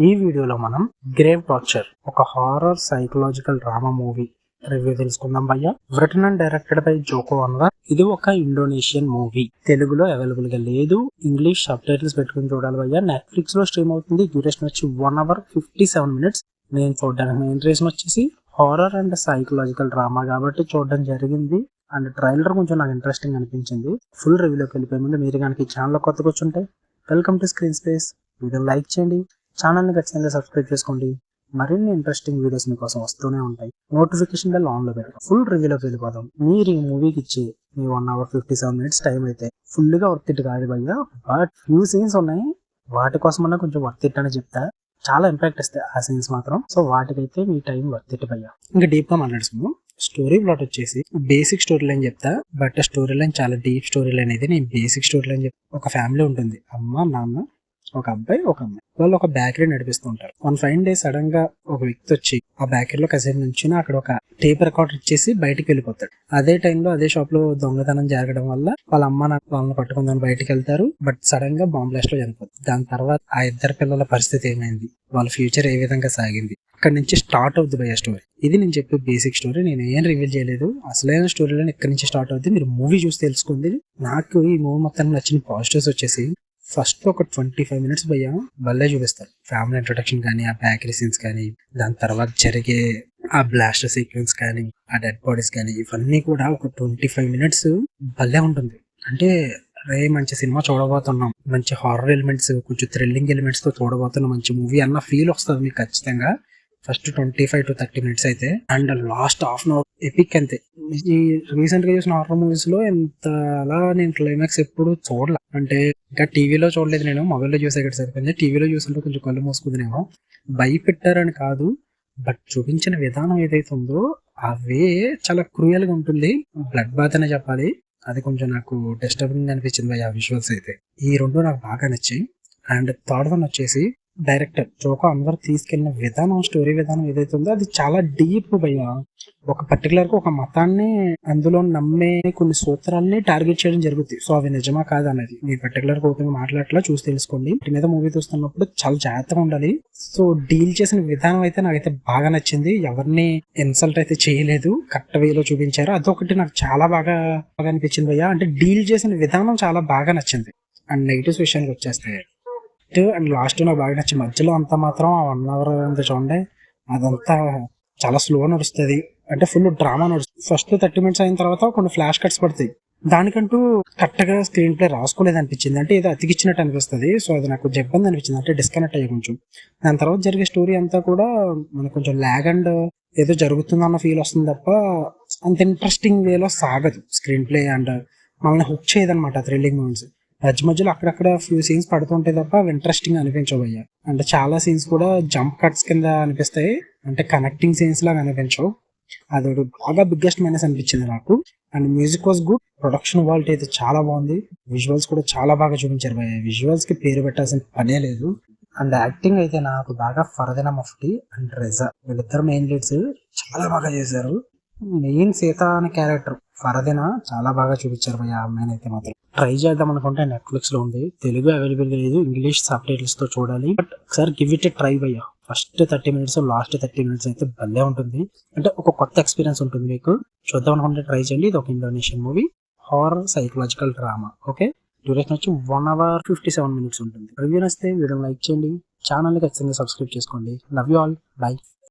ఈ వీడియోలో మనం గ్రేవ్ టార్చర్ ఒక horror psychological drama movie review తెలుసుకుందాం భయ్య. Written and directed by Joko Anwar. ఇది ఒక ఇండోనేషియన్ మూవీ. తెలుగులో అవైలబుల్ గా లేదు. ఇంగ్లీష్ సబ్ టైటిల్స్ పెట్టుకుని చూడాలి భయ్య. నెట్ఫ్లిక్స్ లో స్ట్రీమ్ అవుతుంది. డ్యూరేషన్ వచ్చి 1 hour 57 minutes. నేను చూడడానికి మెయిన్ రీజన్ వచ్చేసి హారర్ అండ్ సైకలాజికల్ డ్రామా కాబట్టి చూడడం జరిగింది. అండ్ ట్రైలర్ కొంచెం నాకు ఇంట్రెస్టింగ్ అనిపించింది. ఫుల్ రివ్యూలోకి వెళ్ళిపోయే ముందు మీరు కనుక ఈ ఛానల్ కొత్తగా వచ్చుంటే welcome to screen space. Video like చేయండి, ఛానల్ని ఖచ్చితంగా సబ్స్క్రైబ్ చేసుకోండి. మరిన్ని ఇంట్రెస్టింగ్ వీడియోస్ మీకోసం వస్తూనే ఉంటాయి. నోటిఫికేషన్ బెల్ ఆన్ లో పెడతాం. ఫుల్ రివ్యూలోకి వెళ్ళిపోదాం. మీరు ఈ మూవీకి ఇచ్చి మీ 1 hour 57 minutes టైం అయితే ఫుల్ గా వర్త్ ఇట్ కాదు భయ్య. బట్ ఫ్యూ సీన్స్ ఉన్నాయి, వాటి కోసమన్నా కొంచెం వర్త్ ఇట్ అని చెప్తా. చాలా ఇంపాక్ట్ ఇస్తాయి ఆ సీన్స్ మాత్రం. సో వాటికైతే మీ టైం వర్త్ ఇట్ భయ్య. ఇంకా డీప్ గా మాట్లాడుతున్నాం. స్టోరీ ప్లాట్ వచ్చేసి బేసిక్ స్టోరీ లైన్ చెప్తా, బట్ స్టోరీ లైన్ చాలా డీప్ స్టోరీ లైన్ అయితే నేను బేసిక్ స్టోరీ లైన్ చెప్తా. ఒక ఫ్యామిలీ ఉంటుంది, అమ్మ నాన్న ఒక అబ్బాయి ఒక అమ్మాయి. వాళ్ళు ఒక బేకరీ నడిపిస్తూ ఉంటారు. 1 fine day సడన్ గా ఒక వ్యక్తి వచ్చి ఆ బేకరీలో కాసేపు నుంచి అక్కడ ఒక టేప్ రికార్డర్ ఇచ్చేసి బయటికి వెళ్ళిపోతాడు. అదే టైంలో అదే షాప్ లో దొంగతనం జరగడం వల్ల వాళ్ళ అమ్మ వాళ్ళని పట్టుకుందని బయటికి వెళ్తారు. బట్ సడన్ గా బాంబ్ బ్లాస్ట్ లో చనిపోతుంది. దాని తర్వాత ఆ ఇద్దరు పిల్లల పరిస్థితి ఏమైంది, వాళ్ళ ఫ్యూచర్ ఏ విధంగా సాగింది, అక్కడ నుంచి స్టార్ట్ అవుతుంది భయ స్టోరీ. ఇది నేను చెప్పే బేసిక్ స్టోరీ. నేను ఏం రివీల్ చేయలేదు. అసలైన స్టోరీలో ఇక్కడ నుంచి స్టార్ట్ అవుతుంది. మీరు మూవీ చూసి తెలుసుకుంది. నాకు ఈ మూవీ మొత్తం నచ్చిన పాజిటివ్స్ వచ్చేసి ఫస్ట్ ఒక 25 minutes భయ్య భలే చూపిస్తారు. ఫ్యామిలీ ఇంట్రొడక్షన్ కానీ, ఆ బేకరీ సీన్స్ కానీ, దాని తర్వాత జరిగే ఆ బ్లాస్టర్ సీక్వెన్స్ కానీ, ఆ డెడ్ బాడీస్ కానీ, ఇవన్నీ కూడా ఒక 25 minutes భలే ఉంటుంది. అంటే రే మంచి సినిమా చూడబోతున్నాం, మంచి హారర్ ఎలిమెంట్స్, కొంచెం థ్రిల్లింగ్ ఎలిమెంట్స్ తో చూడబోతున్నాం, మంచి మూవీ అన్న ఫీల్ వస్తుంది మీకు ఖచ్చితంగా ఫస్ట్ 25 to 30 minutes అయితే. And last half an hour epic అంతే. ఈ రీసెంట్ గా చూసిన హారర్ మూవీస్ లో ఎంత అలా నేను క్లైమాక్స్ ఎప్పుడు చూడలే. అంటే ఇంకా టీవీలో చూడలేదు, నేను మొబైల్లో చూసే ఇక్కడ సరిపోయింది. టీవీలో చూస్తుంటే కొంచెం కళ్ళు మూసుకుందినేమో. భయపెట్టారని కాదు, బట్ చూపించిన విధానం ఏదైతే ఉందో అవే చాలా క్రూయల్ గా ఉంటుంది. బ్లడ్ బాత్ అనే చెప్పాలి. అది కొంచెం నాకు డిస్టర్బింగ్ అనిపించింది ఆ విజువల్స్ అయితే. ఈ రెండు నాకు బాగా నచ్చాయి. అండ్ థర్డ్ వన్ వచ్చేసి డైరెక్టర్ జోకో అన్వర్ తీసుకెళ్లిన విధానం, స్టోరీ విధానం ఏదైతే ఉందో అది చాలా డీప్ భయ్య. ఒక పర్టికులర్ గా ఒక మతాన్ని, అందులో నమ్మే కొన్ని సూత్రాలని టార్గెట్ చేయడం జరుగుతుంది. సో అవి నిజమా కాదు అనేది మీ పర్టికులర్ గా ఓపెన్ మాట్లాడట్లా, చూసి తెలుసుకోండి. వాటి మీద మూవీ చూస్తున్నప్పుడు చాలా జాగ్రత్తగా ఉండాలి. సో డీల్ చేసిన విధానం అయితే నాకైతే బాగా నచ్చింది. ఎవరిని ఇన్సల్ట్ అయితే చేయలేదు, కరెక్ట్ వేలో చూపించారు. అదొకటి నాకు చాలా బాగా అనిపించింది భయ్య. అంటే డీల్ చేసిన విధానం చాలా బాగా నచ్చింది. అండ్ నెగిటివ్స్ విషయానికి వచ్చేస్తే అండ్ లాస్ట్ నాకు బాగా నచ్చింది. మధ్యలో అంతా మాత్రం 1 hour అంతా చూడండి, అదంతా చాలా స్లో నడుస్తుంది. అంటే ఫుల్ డ్రామా నడుస్తుంది. ఫస్ట్ 30 minutes అయిన తర్వాత కొన్ని ఫ్లాష్ కట్స్ పడతాయి. దానికంటూ కరెక్ట్గా స్క్రీన్ ప్లే రాసుకోలేదు అనిపించింది. అంటే ఏదో అతికిచ్చినట్టు అనిపిస్తుంది. సో అది నాకు ఇబ్బంది అనిపించింది, అంటే డిస్కనెక్ట్ అయ్యే కొంచెం. దాని తర్వాత జరిగే స్టోరీ అంతా కూడా మనకు కొంచెం ల్యాగ్ అండ్ ఏదో జరుగుతుందన్న ఫీల్ వస్తుంది తప్ప అంత ఇంట్రెస్టింగ్ వేలో సాగదు స్క్రీన్ ప్లే. అండ్ మనల్ని హుక్ చేయదనమాట థ్రిల్లింగ్ మూమెంట్స్. మధ్యలో అక్కడక్కడ ఫ్యూ సీన్స్ పడుతుంటాయి తప్ప అవి ఇంట్రెస్టింగ్ అనిపించవయ్యా. అంటే చాలా సీన్స్ కూడా జంప్ కట్స్ కింద అనిపిస్తాయి, అంటే కనెక్టింగ్ సీన్స్ లాగా అనిపించవు. అది బాగా బిగ్గెస్ట్ మైనస్ అనిపించింది నాకు. And music was good. Production quality అయితే చాలా బాగుంది. విజువల్స్ కూడా చాలా బాగా చూపించారు భయ్య. విజువల్స్ కి పేరు పెట్టాల్సిన పనే లేదు. అండ్ యాక్టింగ్ అయితే నాకు బాగా ఫర్దీనా మఫ్టీ అండ్ రెజా, వీళ్ళిద్దరు మెయిన్ లీడ్స్ చాలా బాగా చేశారు. మెయిన్ సీత అనే క్యారెక్టర్ ఫర్దీనా చాలా బాగా చూపించారు భయ్య. ఆ అమ్మాయిని అయితే మాత్రం ట్రై చేద్దాం అనుకుంటే నెట్ఫ్లిక్స్ లో ఉంది, తెలుగు అవైలబుల్ లేదు, ఇంగ్లీష్ సబ్ టైటిల్స్ తో చూడాలి. బట్ ఒకసారి గివ్ ఇట్ ఎ ట్రై భయ్య. ఫస్ట్ 30 minutes లాస్ట్ 30 minutes అయితే భలే ఉంటుంది. అంటే ఒక కొత్త ఎక్స్పీరియన్స్ ఉంటుంది మీకు. చూద్దాం అనుకుంటే ట్రై చేయండి. ఇది ఒక Indonesian movie, horror psychological drama. Okay, duration వచ్చి 1 hour 57 minutes ఉంటుంది. రివ్యూ నచ్చితే వీడియో లైక్ చేయండి, ఛానల్ని ఖచ్చితంగా సబ్స్క్రైబ్ చేసుకోండి. Love you all, by.